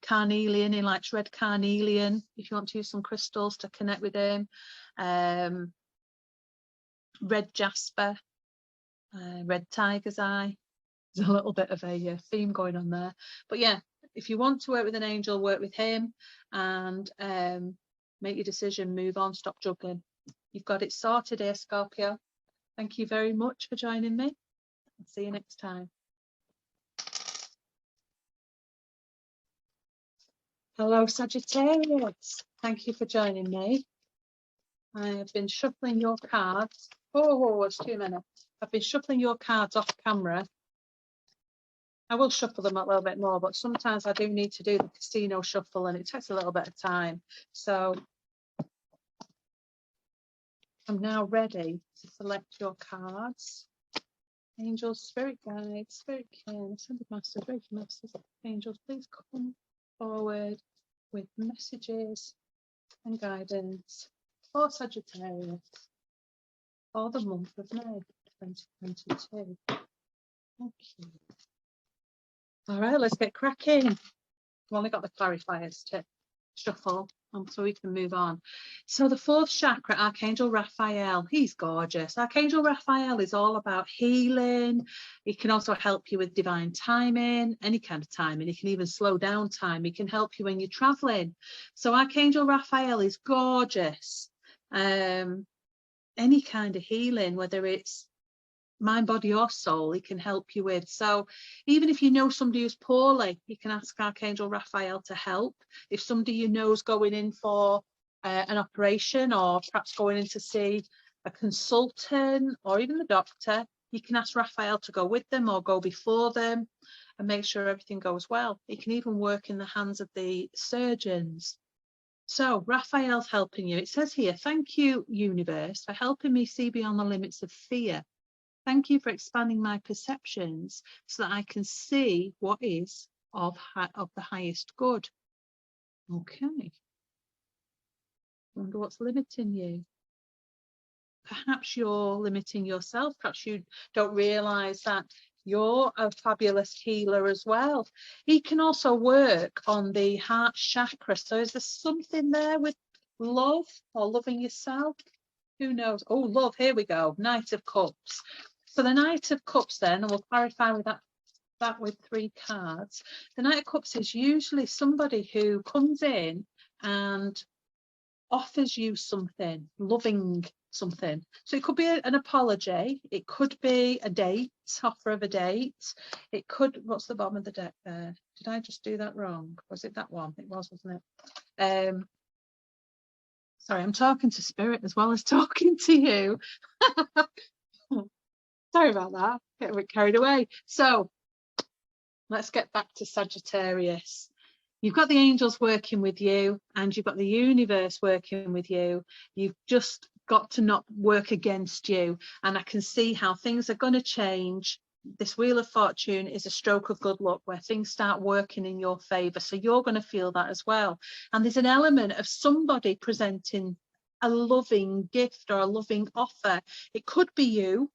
carnelian. He likes red carnelian if you want to use some crystals to connect with him. Red jasper, red tiger's eye. There's a little bit of a theme going on there. But yeah, if you want to work with an angel, work with him, and make your decision, move on, stop juggling. You've got it sorted here, Scorpio. Thank you very much for joining me. I'll see you next time. Hello, Sagittarius. Thank you for joining me. I have been shuffling your cards. Oh, it's 2 minutes. I've been shuffling your cards off camera. I will shuffle them a little bit more, but sometimes I do need to do the casino shuffle and it takes a little bit of time. So I'm now ready to select your cards. Angels, spirit guides, spirit kin, ascended masters, Reiki masters, angels, please come forward with messages and guidance for Sagittarius for the month of May 2022. Thank you. All right, let's get cracking. I've only got the clarifiers to shuffle so we can move on. So the 4th chakra, Archangel Raphael, he's gorgeous. Archangel Raphael is all about healing. He can also help you with divine timing, any kind of timing. He can even slow down time. He can help you when you're traveling. So Archangel Raphael is gorgeous. Any kind of healing, whether it's mind, body or soul, he can help you with. So even if you know somebody who's poorly, you can ask Archangel Raphael to help. If somebody you know is going in for an operation, or perhaps going in to see a consultant or even the doctor, you can ask Raphael to go with them or go before them and make sure everything goes well. He can even work in the hands of the surgeons. So Raphael's helping you. It says here, thank you, universe, for helping me see beyond the limits of fear. Thank you for expanding my perceptions so that I can see what is of the highest good. Okay. Wonder what's limiting you. Perhaps you're limiting yourself. Perhaps you don't realise that you're a fabulous healer as well. He can also work on the heart chakra. So is there something there with love or loving yourself? Who knows? Oh, love. Here we go. Knight of Cups. So the Knight of Cups then, and we'll clarify with that with 3 cards. The Knight of Cups is usually somebody who comes in and offers you something, loving something. So it could be an apology. It could be a date, offer of a date. It could, what's the bottom of the deck there? Did I just do that wrong? Was it that one? It was, wasn't it? Sorry, I'm talking to spirit as well as talking to you. Sorry about that, get a bit carried away. So let's get back to Sagittarius. You've got the angels working with you and you've got the universe working with you. You've just got to not work against you. And I can see how things are going to change. This Wheel of Fortune is a stroke of good luck where things start working in your favour. So you're going to feel that as well. And there's an element of somebody presenting a loving gift or a loving offer. It could be you.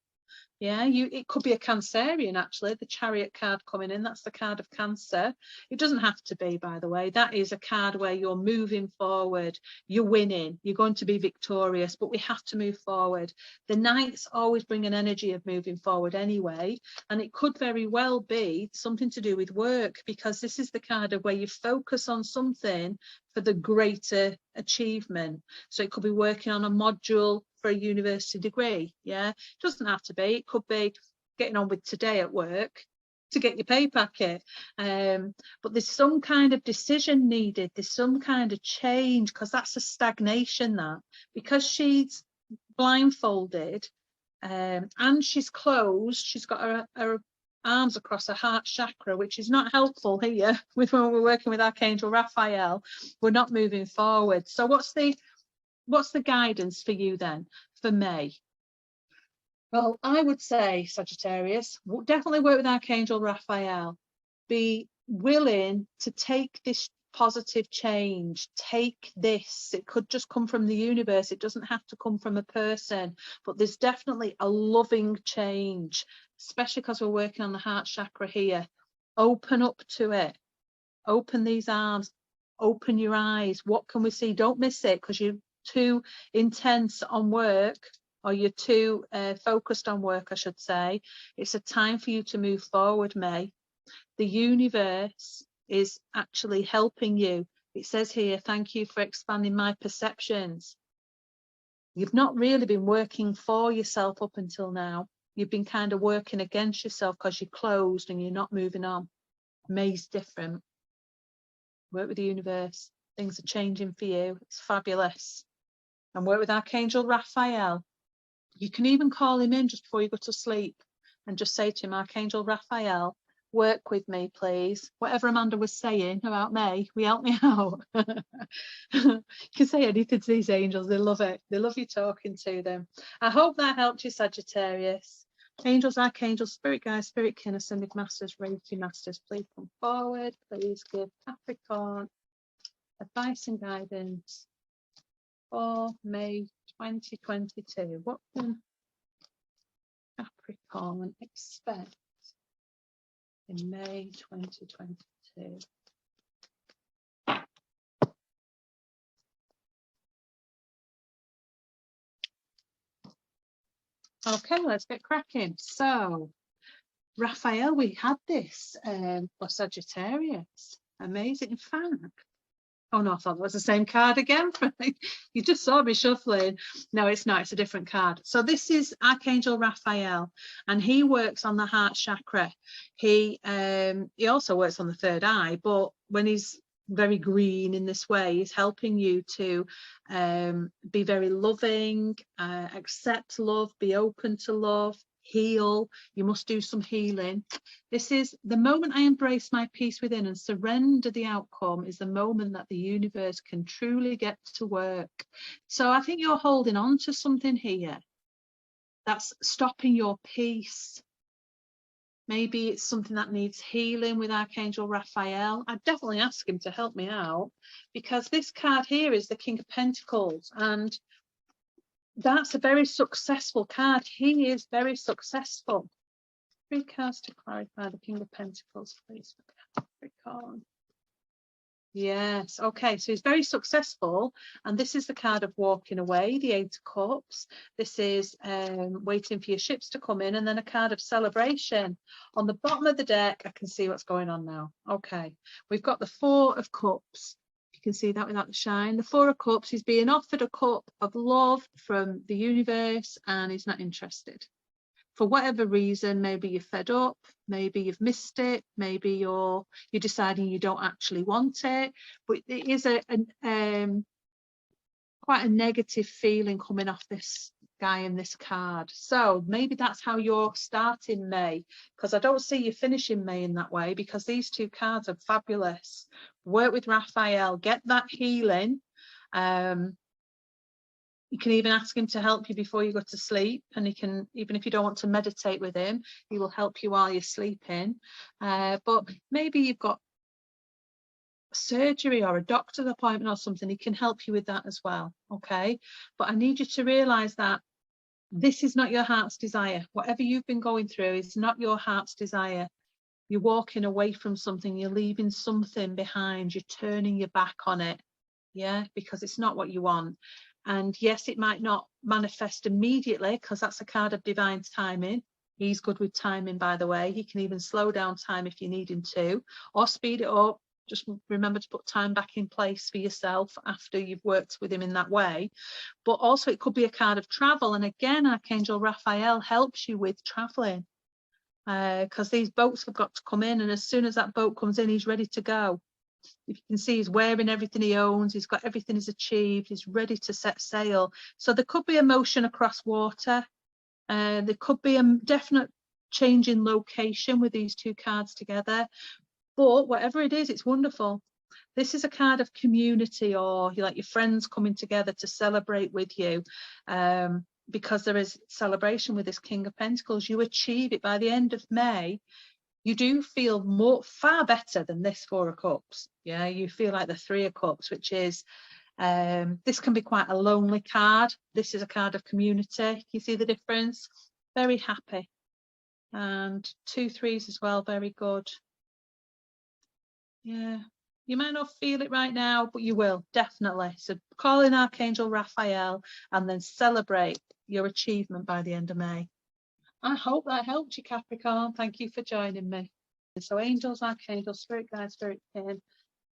Yeah, it could be a Cancerian, actually, the Chariot card coming in. That's the card of Cancer. It doesn't have to be, by the way. That is a card where you're moving forward. You're winning. You're going to be victorious, but we have to move forward. The Knights always bring an energy of moving forward anyway, and it could very well be something to do with work, because this is the card of where you focus on something for the greater achievement. So it could be working on a module for a university degree. Yeah, it doesn't have to be. It could be getting on with today at work to get your pay packet. But there's some kind of decision needed. There's some kind of change, because that's a stagnation. That because she's blindfolded and she's closed, she's got her arms across her heart chakra, which is not helpful here with when we're working with Archangel Raphael. We're not moving forward. So what's the guidance for you then for May? Well, I would say, Sagittarius, definitely work with Archangel Raphael. Be willing to take this positive change. Take this. It could just come from the universe. It doesn't have to come from a person, but there's definitely a loving change, especially because we're working on the heart chakra here. Open up to it. Open these arms, open your eyes. What can we see? Don't miss it because you're too intense on work, or you're too focused on work, I should say. It's a time for you to move forward, May. The universe is actually helping you. It says here, thank you for expanding my perceptions. You've not really been working for yourself up until now. You've been kind of working against yourself because you're closed and you're not moving on. May's different. Work with the universe. Things are changing for you. It's fabulous. And work with Archangel Raphael. You can even call him in just before you go to sleep and just say to him, Archangel Raphael, work with me, please. Whatever Amanda was saying about May, will you help me out? You can say anything to these angels. They love it. They love you talking to them. I hope that helped you, Sagittarius. Angels, archangels, spirit guides, spirit kin, ascended masters, Reiki masters, please come forward. Please give Capricorn advice and guidance for May 2022. What can Capricorn expect in May 2022? Okay, let's get cracking. So, Raphael, we had this for Sagittarius. Amazing. In fact, oh no, I thought it was the same card again. You just saw me shuffling. No, it's not. It's a different card. So this is Archangel Raphael, and he works on the heart chakra. He also works on the third eye, but when he's very green in this way, he's helping you to be very loving, accept love, be open to love, heal. You must do some healing. This is the moment I embrace my peace within and surrender the outcome, is the moment that the universe can truly get to work. So I think you're holding on to something here that's stopping your peace. Maybe it's something that needs healing with Archangel Raphael. I'd definitely ask him to help me out, because this card here is the King of Pentacles, and that's a very successful card. He is very successful. 3 cards to clarify the King of Pentacles, please, for Capricorn. Yes, okay, so he's very successful, and this is the card of walking away, the 8 of Cups. This is waiting for your ships to come in, and then a card of celebration. On the bottom of the deck, I can see what's going on now. Okay, we've got the 4 of Cups. You can see that without the shine. The 4 of Cups, he's being offered a cup of love from the universe, and he's not interested. For whatever reason, maybe you're fed up, maybe you've missed it, maybe you're deciding you don't actually want it, but it is quite a negative feeling coming off this guy in this card. So maybe that's how you're starting May, because I don't see you finishing May in that way, because these 2 cards are fabulous. Work with Raphael, get that healing. You can even ask him to help you before you go to sleep, and he can, even if you don't want to meditate with him, he will help you while you're sleeping. But maybe you've got surgery or a doctor's appointment or something, he can help you with that as well. Okay, but I need you to realize that this is not your heart's desire. Whatever you've been going through is not your heart's desire. You're walking away from something, you're leaving something behind, you're turning your back on it, yeah, because it's not what you want. And yes, it might not manifest immediately, because that's a card of divine timing. He's good with timing, by the way. He can even slow down time if you need him to, or speed it up. Just remember to put time back in place for yourself after you've worked with him in that way. But also it could be a card of travel. And again, Archangel Raphael helps you with traveling, because these boats have got to come in. And as soon as that boat comes in, he's ready to go. If you can see, he's wearing everything he owns, he's got everything he's achieved, he's ready to set sail. So there could be emotion across water. There could be a definite change in location with these 2 cards together. But whatever it is, it's wonderful. This is a card of community, or like your friends coming together to celebrate with you. Because there is celebration with this King of Pentacles. You achieve it by the end of May. You do feel far better than this 4 of Cups. Yeah, you feel like the 3 of Cups, which is, this can be quite a lonely card. This is a card of community. You see the difference? Very happy. And 2 3s as well, very good. Yeah, You might not feel it right now, but you will, definitely. So call in Archangel Raphael and then celebrate your achievement by the end of May. I hope that helped you, Capricorn. Thank you for joining me. So angels, archangels, spirit guides, spirit kin,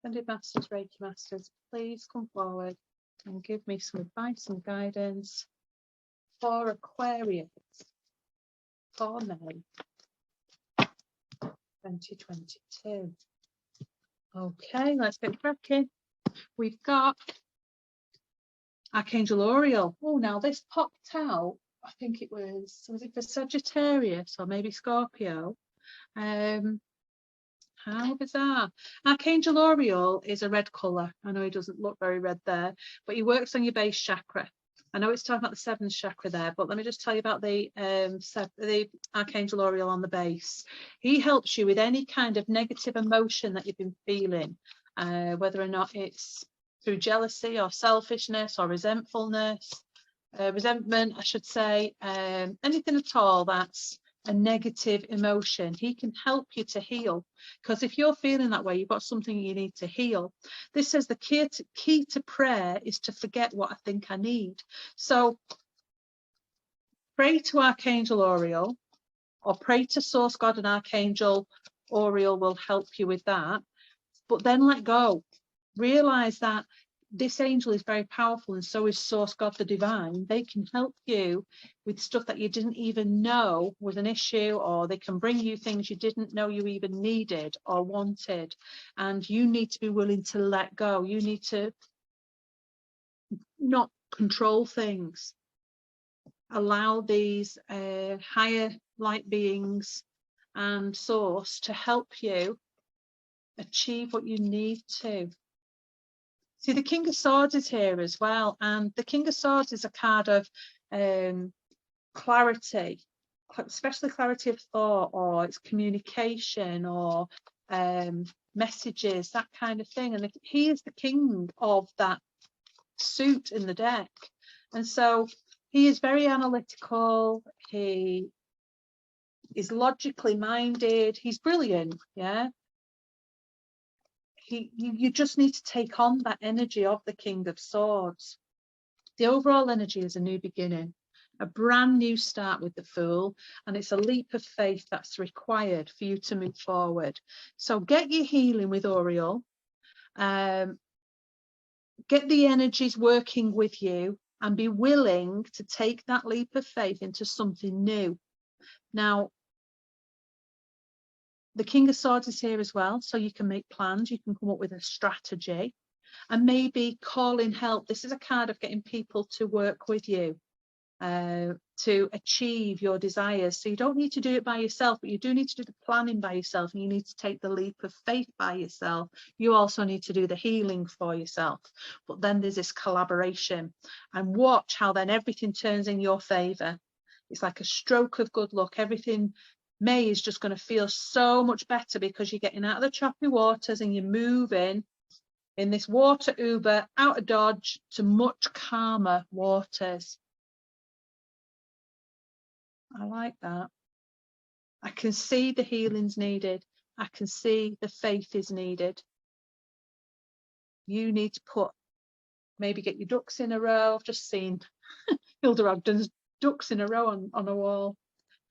ascended masters, Reiki masters, please come forward and give me some advice and guidance for Aquarius for May 2022. Okay, let's get cracking. We've got Archangel Oriole. Oh, now this popped out. I think it was it for Sagittarius or maybe Scorpio? How bizarre. Archangel Oriole is a red colour. I know he doesn't look very red there, but he works on your base chakra. I know it's talking about the seventh chakra there, but let me just tell you about the Archangel Oriole on the base. He helps you with any kind of negative emotion that you've been feeling, whether or not it's through jealousy or selfishness or resentment, I should say, anything at all that's a negative emotion. He can help you to heal, because if you're feeling that way, you've got something you need to heal. This says the key to prayer is to forget what I think I need. So pray to Archangel Oriole or pray to Source God, and Archangel Oriole will help you with that. But then let go. Realize that this angel is very powerful, and so is Source God the Divine. They can help you with stuff that you didn't even know was an issue, or they can bring you things you didn't know you even needed or wanted. And you need to be willing to let go. You need to not control things. Allow these higher light beings and Source to help you achieve what you need to. See, the King of Swords is here as well, and the King of Swords is a card of clarity, especially clarity of thought, or it's communication, or messages, that kind of thing. And he is the king of that suit in the deck, and so he is very analytical. He is logically minded. He's brilliant, yeah. You just need to take on that energy of the King of Swords. The overall energy is a new beginning, a brand new start with the Fool, and it's a leap of faith that's required for you to move forward. So get your healing with Oriole, get the energies working with you, and be willing to take that leap of faith into something new. Now, the King of Swords is here as well, so you can make plans, you can come up with a strategy, and maybe call in help. This is a card of getting people to work with you to achieve your desires. So you don't need to do it by yourself, but you do need to do the planning by yourself, and you need to take the leap of faith by yourself. You also need to do the healing for yourself. But then there's this collaboration, and watch how then everything turns in your favour. It's like a stroke of good luck. Everything May is just going to feel so much better because you're getting out of the choppy waters and you're moving in this water Uber out of Dodge to much calmer waters. I like that. I can see the healing's needed. I can see the faith is needed. You need to maybe get your ducks in a row. I've just seen Hilda Ogden's ducks in a row on a wall.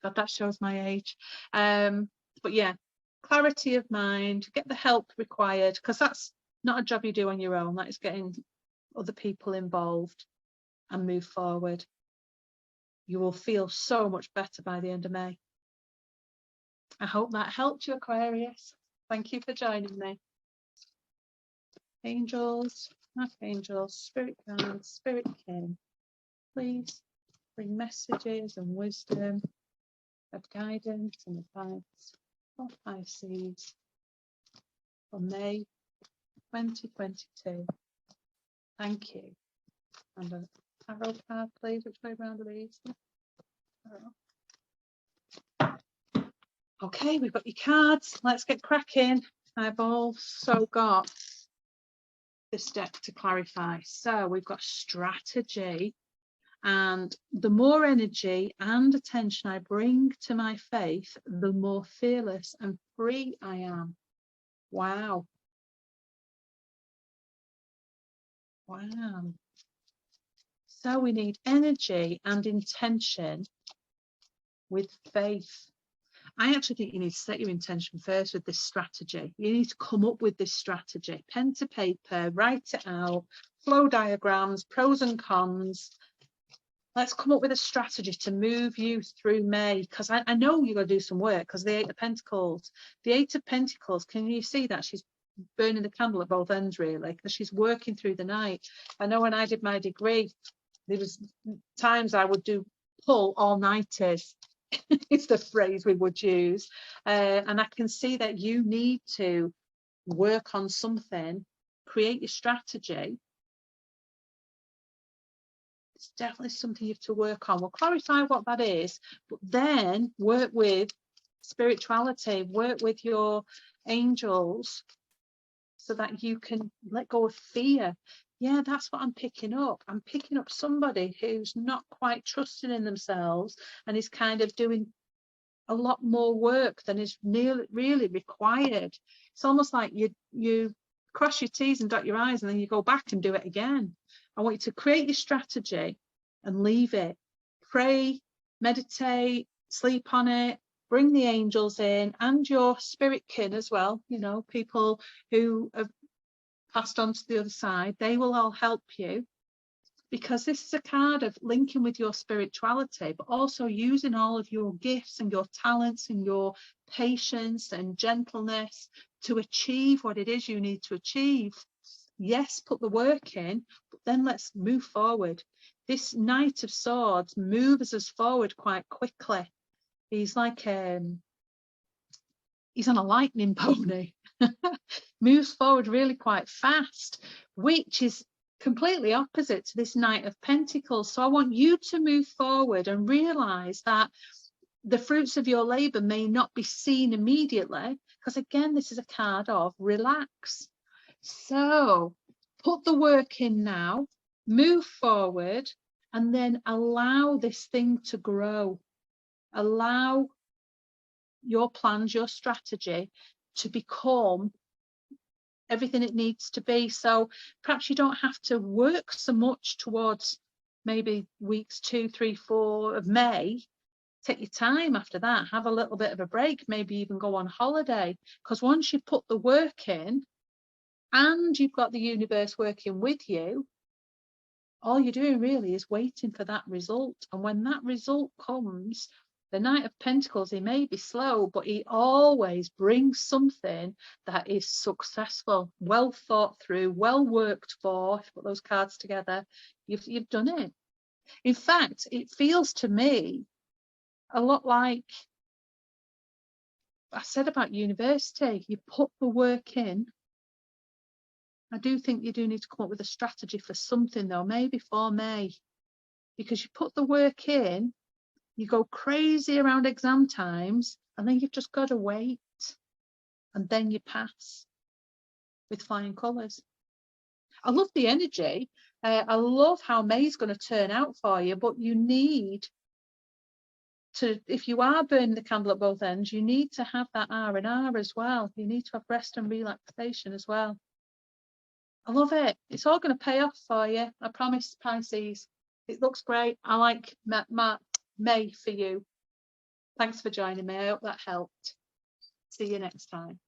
God, that shows my age. But yeah, clarity of mind, get the help required, because that's not a job you do on your own. That is getting other people involved and move forward. You will feel so much better by the end of May. I hope that helped you, Aquarius. Thank you for joining me. Angels, archangels, spirit guides, spirit kin, please bring messages and wisdom of guidance and advice for Pisces for May 2022. Thank you. And a tarot card, please. Which way around are these? Okay, we've got your cards. Let's get cracking. I've also got this deck to clarify. So we've got strategy. And the more energy and attention I bring to my faith, the more fearless and free I am. Wow. Wow. So we need energy and intention with faith. I actually think you need to set your intention first with this strategy. You need to come up with this strategy. Pen to paper, write it out, flow diagrams, pros and cons. Let's come up with a strategy to move you through May, because I know you're going to do some work, because the Eight of Pentacles. The Eight of Pentacles, can you see that? She's burning the candle at both ends, really, because she's working through the night. I know when I did my degree, there was times I would do pull all-nighters. It's the phrase we would use. And I can see that you need to work on something, create your strategy. It's definitely something you have to work on. We'll clarify what that is, but then work with spirituality, work with your angels so that you can let go of fear. Yeah, that's what I'm picking up. I'm picking up somebody who's not quite trusting in themselves and is kind of doing a lot more work than is really required. It's almost like you cross your T's and dot your I's and then you go back and do it again. I want you to create your strategy and leave it. Pray, meditate, sleep on it, bring the angels in and your spirit kin as well. You know, people who have passed on to the other side, they will all help you, because this is a card of linking with your spirituality, but also using all of your gifts and your talents and your patience and gentleness to achieve what it is you need to achieve. Yes, put the work in, but then let's move forward. This Knight of Swords moves us forward quite quickly. He's like he's on a lightning pony. Moves forward really quite fast, which is completely opposite to this Knight of Pentacles. So I want you to move forward and realize that the fruits of your labor may not be seen immediately, because again, this is a card of relax. So put the work in now, move forward, and then allow this thing to grow. Allow your plans, your strategy to become everything it needs to be. So perhaps you don't have to work so much towards maybe weeks 2, 3, 4 of May. Take your time after that, have a little bit of a break, maybe even go on holiday, because once you put the work in and you've got the universe working with you, all you're doing really is waiting for that result. And when that result comes, the Knight of Pentacles, he may be slow, but he always brings something that is successful, well thought through, well worked for. If you put those cards together, you've done it. In fact, it feels to me a lot like I said about university. You put the work in. I do think you do need to come up with a strategy for something, though, maybe for May, because you put the work in, you go crazy around exam times, and then you've just got to wait, and then you pass with flying colours. I love the energy. I love how May's going to turn out for you, but you need to, if you are burning the candle at both ends, you need to have that R&R as well. You need to have rest and relaxation as well. I love it. It's all going to pay off for you. I promise, Pisces. It looks great. I like May for you. Thanks for joining me. I hope that helped. See you next time.